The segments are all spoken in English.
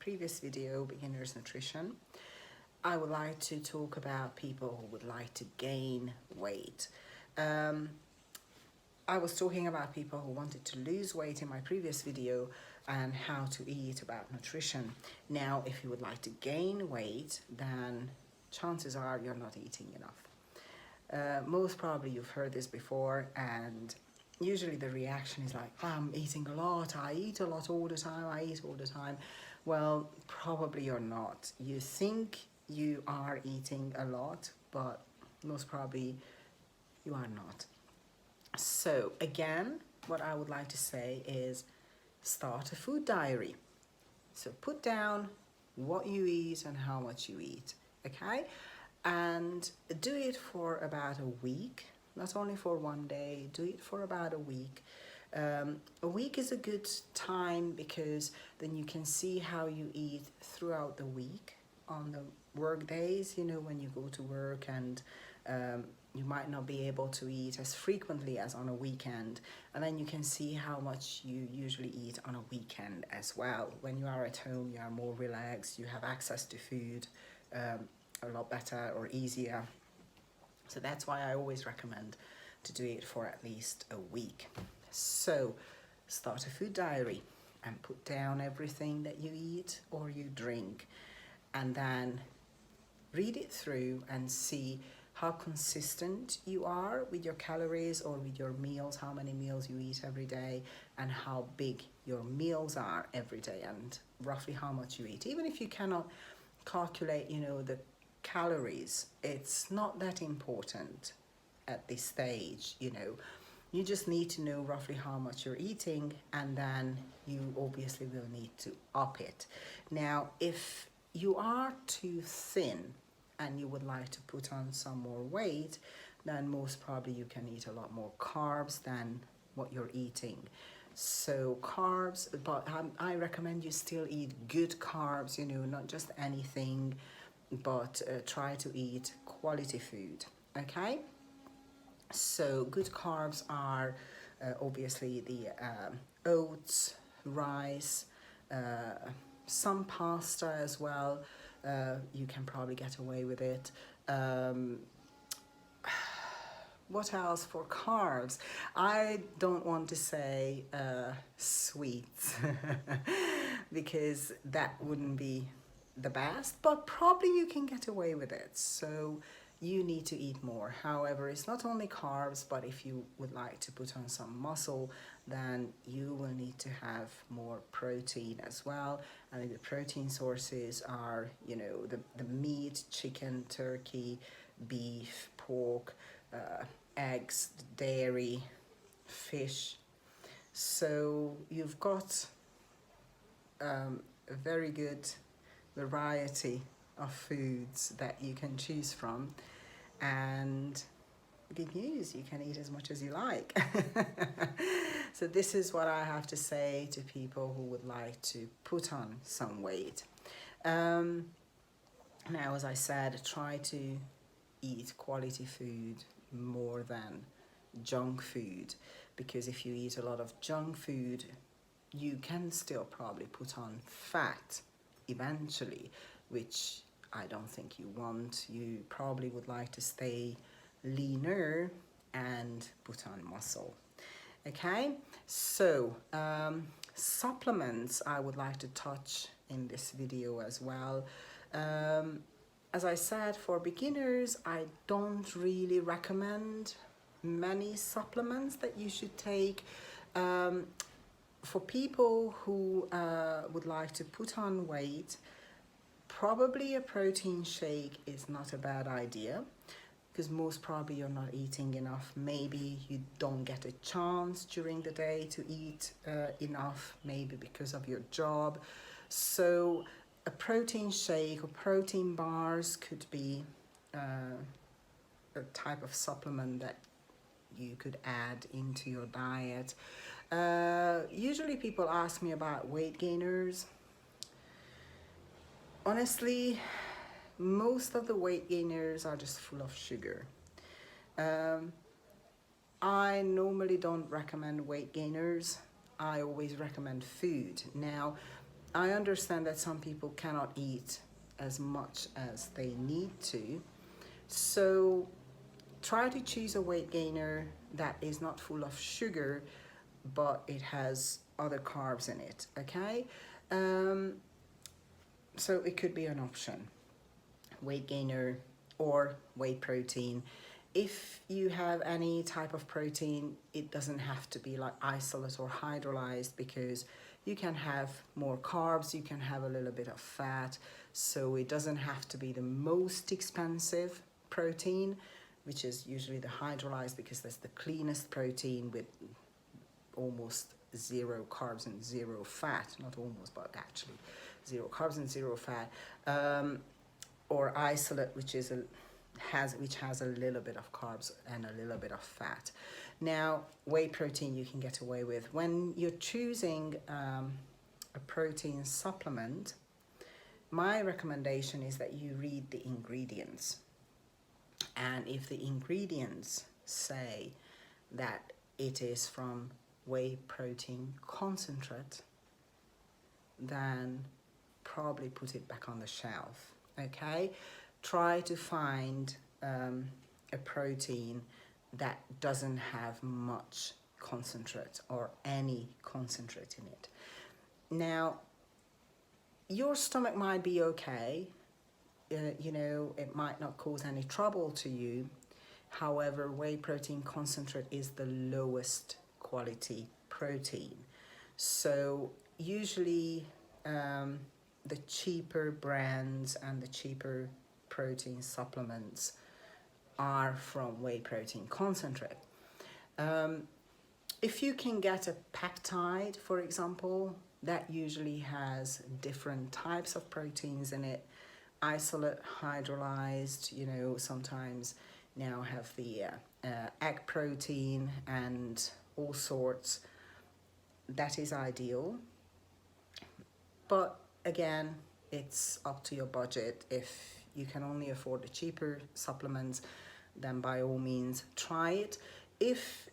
previous video, Beginner's Nutrition, I would like to talk about people who would like to gain weight. I was talking about people who wanted to lose weight in my previous video and how to eat, about nutrition. Now, if you would like to gain weight, then chances are you're not eating enough. Most probably you've heard this before, and usually the reaction is like, I'm eating a lot, I eat a lot all the time, I eat all the time. Well, probably you're not. You think you are eating a lot, but most probably you are not. So again, what I would like to say is start a food diary. So put down what you eat and how much you eat, okay? And do it for about a week, not only for one day, do it for about a week. A week is a good time because then you can see how you eat throughout the week on the work days, you know, when you go to work, and you might not be able to eat as frequently as on a weekend, and then you can see how much you usually eat on a weekend as well. When you are at home, you are more relaxed, you have access to food a lot better or easier. So that's why I always recommend to do it for at least a week. So start a food diary and put down everything that you eat or you drink, and then read it through and see how consistent you are with your calories or with your meals, how many meals you eat every day, and how big your meals are every day, and roughly how much you eat. Even if you cannot calculate, you know, the calories, it's not that important at this stage, you know. You just need to know roughly how much you're eating, and then you obviously will need to up it. Now, if you are too thin and you would like to put on some more weight, then most probably you can eat a lot more carbs than what you're eating. So carbs, but I recommend you still eat good carbs, you know, not just anything, but try to eat quality food, okay? So good carbs are obviously the oats, rice, some pasta as well. You can probably get away with it. What else for carbs? I don't want to say sweets because that wouldn't be the best, but probably you can get away with it. So you need to eat more. However, it's not only carbs, but if you would like to put on some muscle, then you will need to have more protein as well. And the protein sources are, you know, the meat, chicken, turkey, beef, pork, eggs, dairy, fish. So you've got a very good variety of foods that you can choose from, and good news, you can eat as much as you like. So this is what I have to say to people who would like to put on some weight. Now, as I said, try to eat quality food more than junk food, because if you eat a lot of junk food, you can still probably put on fat eventually, which I don't think you want. You probably would like to stay leaner and put on muscle. Okay, so supplements I would like to touch in this video as well. As I said, for beginners, I don't really recommend many supplements that you should take. For people who would like to put on weight, probably a protein shake is not a bad idea, because most probably you're not eating enough. Maybe you don't get a chance during the day to eat enough, maybe because of your job. So a protein shake or protein bars could be a type of supplement that you could add into your diet. Usually people ask me about weight gainers. Honestly, most of the weight gainers are just full of sugar. I normally don't recommend weight gainers. I always recommend food. Now, I understand that some people cannot eat as much as they need to, so try to choose a weight gainer that is not full of sugar, but it has other carbs in it, okay? Um, so it could be an option, weight gainer or whey protein. If you have any type of protein, it doesn't have to be like isolate or hydrolyzed, because you can have more carbs, you can have a little bit of fat, so it doesn't have to be the most expensive protein, which is usually the hydrolyzed, because that's the cleanest protein with almost zero carbs and zero fat, not almost, but actually zero carbs and zero fat, or isolate, which has a little bit of carbs and a little bit of fat. Now, whey protein you can get away with. When you're choosing a protein supplement, my recommendation is that you read the ingredients. And if the ingredients say that it is from whey protein concentrate, then probably put it back on the shelf, okay? Try to find a protein that doesn't have much concentrate or any concentrate in it. Now, your stomach might be okay, you know, it might not cause any trouble to you. However, whey protein concentrate is the lowest quality protein. So usually the cheaper brands and the cheaper protein supplements are from whey protein concentrate. If you can get a peptide, for example, that usually has different types of proteins in it, isolate, hydrolyzed, you know, sometimes now have the egg protein and all sorts. That is ideal. But again, it's up to your budget. If you can only afford the cheaper supplements, then by all means try it. If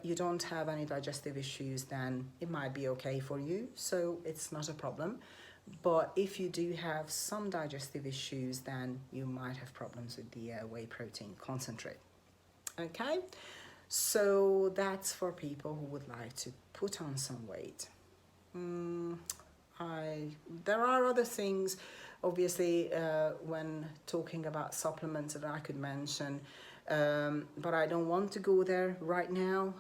you don't have any digestive issues, then it might be okay for you, so it's not a problem. But if you do have some digestive issues, then you might have problems with the whey protein concentrate. Okay, so that's for people who would like to put on some weight. There are other things, obviously, when talking about supplements that I could mention, but I don't want to go there right now,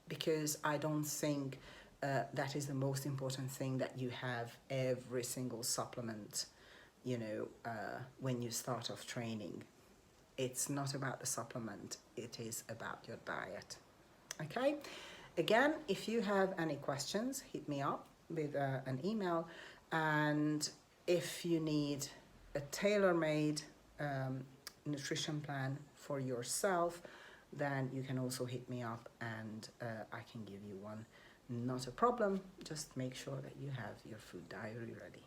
because I don't think that is the most important thing, that you have every single supplement, you know, when you start off training. It's not about the supplement, it is about your diet. Okay, again, if you have any questions, hit me up with an email, and if you need a tailor-made nutrition plan for yourself, then you can also hit me up, and I can give you one. Not a problem, just make sure that you have your food diary ready.